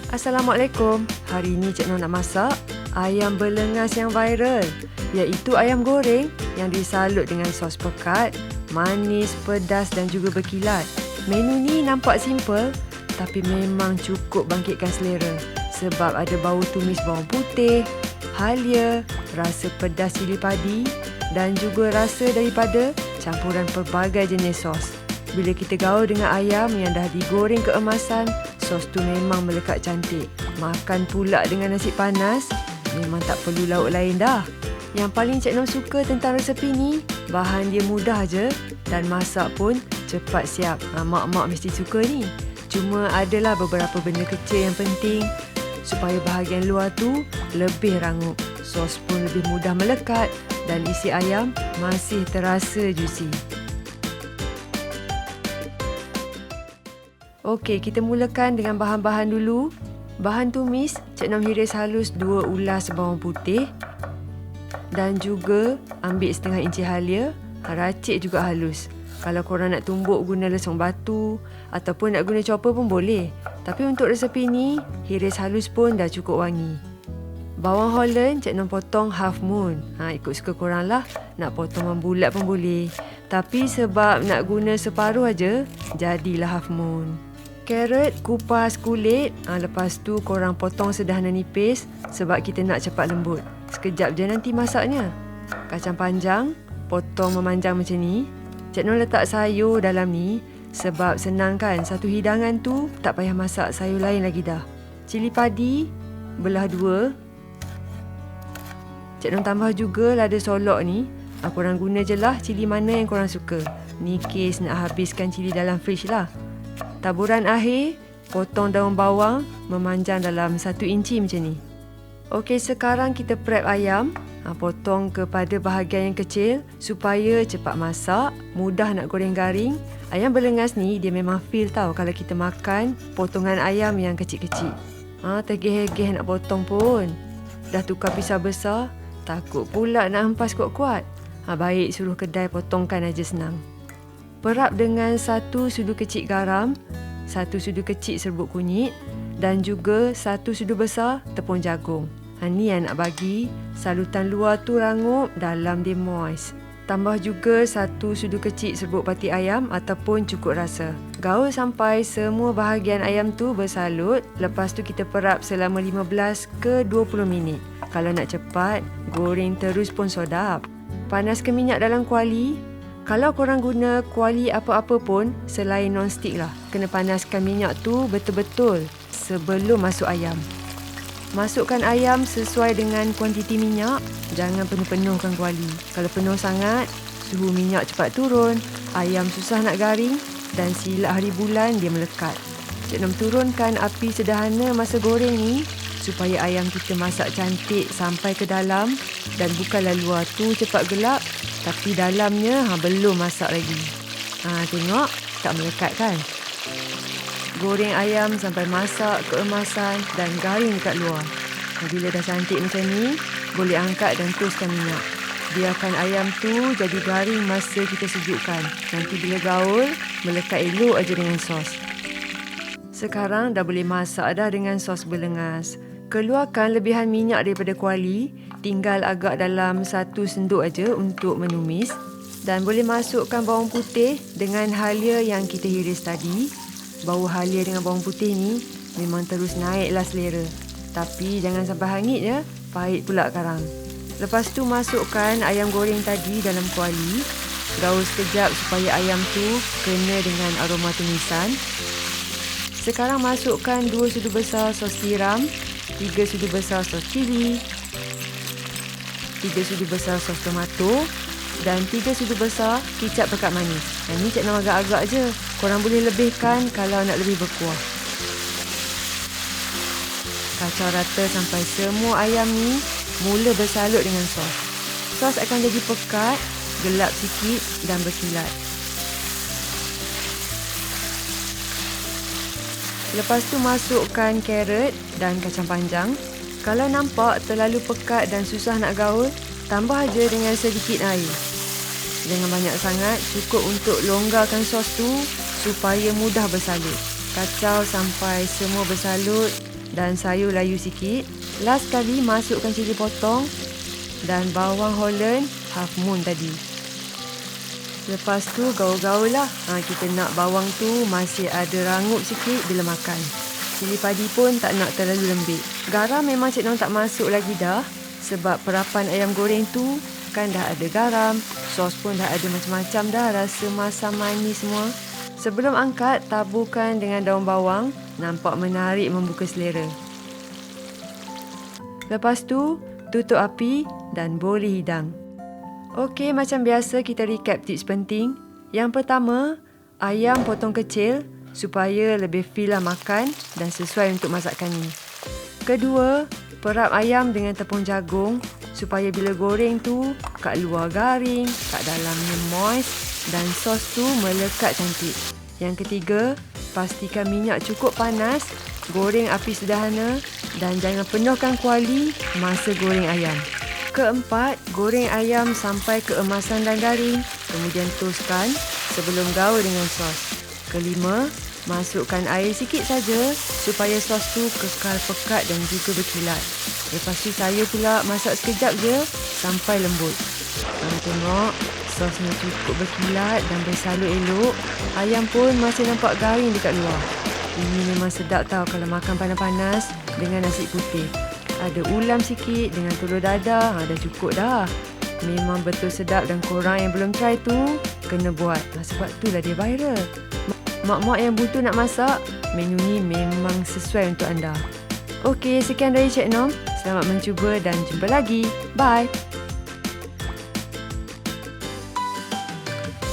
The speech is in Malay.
Assalamualaikum. Hari ini Cik Noh nak masak ayam belengas yang viral, iaitu ayam goreng yang disalut dengan sos pekat, manis, pedas dan juga berkilat. Menu ni nampak simple tapi memang cukup bangkitkan selera sebab ada bau tumis bawang putih, halia, rasa pedas cili padi dan juga rasa daripada campuran pelbagai jenis sos. Bila kita gaul dengan ayam yang dah digoreng keemasan, sos tu memang melekat cantik. Makan pula dengan nasi panas, memang tak perlu lauk lain dah. Yang paling Cik Nom suka tentang resepi ni, bahan dia mudah je dan masak pun cepat siap. Mak-mak mesti suka ni. Cuma adalah beberapa benda kecil yang penting supaya bahagian luar tu lebih rangup. Sos pun lebih mudah melekat dan isi ayam masih terasa juicy. Okey, kita mulakan dengan bahan-bahan dulu. Bahan tumis, Cik Nom hiris halus 2 ulas bawang putih dan juga ambil setengah inci halia, racik juga halus. Kalau korang nak tumbuk guna lesung batu ataupun nak guna chopper pun boleh. Tapi untuk resepi ni, hiris halus pun dah cukup wangi. Bawang Holland, Cik Nom potong half moon. Ikut suka korang lah. Nak potong membulat pun boleh. Tapi sebab nak guna separuh aja, jadilah half moon. Carrot, kupas kulit. Lepas tu korang potong sederhana nipis sebab kita nak cepat lembut. Sekejap je nanti masaknya. Kacang panjang, potong memanjang macam ni. Cik Nom letak sayur dalam ni sebab senang kan, satu hidangan tu tak payah masak sayur lain lagi dah. Cili padi, belah 2. Cik Nom tambah juga lada solok ni. Korang guna je lah cili mana yang korang suka. Ni kes nak habiskan cili dalam fridge lah. Taburan akhir, potong daun bawang memanjang dalam 1 inci macam ni. Okey, sekarang kita prep ayam. Potong kepada bahagian yang kecil supaya cepat masak, mudah nak goreng garing. Ayam belengas ni dia memang feel tau kalau kita makan potongan ayam yang kecil-kecil. Tergeh-geh nak potong pun. Dah tukar pisau besar, takut pula nak hempas kuat-kuat. Baik suruh kedai potongkan aja senang. Perap dengan 1 sudu kecil garam, 1 sudu kecil serbuk kunyit dan juga 1 sudu besar tepung jagung. Ni yang nak bagi salutan luar tu rangup, dalam dia moist. Tambah juga 1 sudu kecil serbuk pati ayam ataupun cukup rasa. Gaul sampai semua bahagian ayam tu bersalut. Lepas tu kita perap selama 15 ke 20 minit. Kalau nak cepat, goreng terus pun sedap. Panaskan minyak dalam kuali. Kalau korang guna kuali apa-apa pun selain non-stick lah. Kena panaskan minyak tu betul-betul sebelum masuk ayam. Masukkan ayam sesuai dengan kuantiti minyak. Jangan penuh-penuhkan kuali. Kalau penuh sangat, suhu minyak cepat turun. Ayam susah nak garing dan silap hari bulan dia melekat. Cik Nom turunkan api sederhana masa goreng ni supaya ayam kita masak cantik sampai ke dalam dan bukanlah luar tu cepat gelap tapi dalamnya belum masak lagi. Tengok, tak melekat kan? Goreng ayam sampai masak keemasan dan garing dekat luar. Bila dah cantik macam ni, boleh angkat dan teruskan minyak. Biarkan ayam tu jadi garing masa kita sejukkan. Nanti bila gaul, melekat elok aja dengan sos. Sekarang dah boleh masak dah dengan sos belengas. Keluarkan lebihan minyak daripada kuali, tinggal agak dalam 1 senduk aja untuk menumis dan boleh masukkan bawang putih dengan halia yang kita hiris tadi. Bau halia dengan bawang putih ni memang terus naiklah selera. Tapi jangan sampai hangit ya, pahit pula karang. Lepas tu masukkan ayam goreng tadi dalam kuali. Gaul sekejap supaya ayam tu kena dengan aroma tumisan. Sekarang masukkan 2 sudu besar sos tiram, 3 sudu besar sos cili, 3 sudu besar sos tomato dan 3 sudu besar kicap pekat manis. Ni Cik Nom agak-agak je. Korang boleh lebihkan kalau nak lebih berkuah. Kacau rata sampai semua ayam ni mula bersalut dengan sos. Sos akan jadi pekat, gelap sikit dan berkilat. Lepas tu masukkan carrot dan kacang panjang. Kalau nampak terlalu pekat dan susah nak gaul, tambah aja dengan sedikit air. Jangan banyak sangat, cukup untuk longgarkan sos tu supaya mudah bersalut. Kacau sampai semua bersalut dan sayur layu sikit. Last kali masukkan cili potong dan bawang Holland half moon tadi. Lepas tu gaul-gaul lah. Kita nak bawang tu masih ada rangup sikit bila makan. Cili padi pun tak nak terlalu lembik. Garam memang Cik Nom tak masuk lagi dah. Sebab perapan ayam goreng tu kan dah ada garam. Sos pun dah ada macam-macam dah. Rasa masam manis semua. Sebelum angkat, taburkan dengan daun bawang. Nampak menarik membuka selera. Lepas tu, tutup api dan boleh hidang. Okey, macam biasa kita recap tips penting. Yang pertama, ayam potong kecil supaya lebih feel lah makan dan sesuai untuk masakan ni. Kedua, perap ayam dengan tepung jagung supaya bila goreng tu kat luar garing, kat dalamnya moist dan sos tu melekat cantik. Yang ketiga, pastikan minyak cukup panas, goreng api sederhana dan jangan penuhkan kuali masa goreng ayam. Keempat, goreng ayam sampai keemasan dan garing, kemudian toastkan sebelum gaul dengan sos. Kelima, masukkan air sikit saja supaya sos tu kekal pekat dan juga berkilat. Lepas tu saya pula masak sekejap je sampai lembut. Tengok, sosnya cukup berkilat dan bersalur elok. Ayam pun masih nampak garing dekat luar. Ini memang sedap tau kalau makan panas-panas dengan nasi putih. Ada ulam sikit dengan telur dadah, dah cukup dah. Memang betul sedap dan korang yang belum try tu, kena buat. Sebab itulah dia viral. Mak-mak yang butuh nak masak, menu ni memang sesuai untuk anda. Okey, sekian dari Cik Nom. Selamat mencuba dan jumpa lagi. Bye!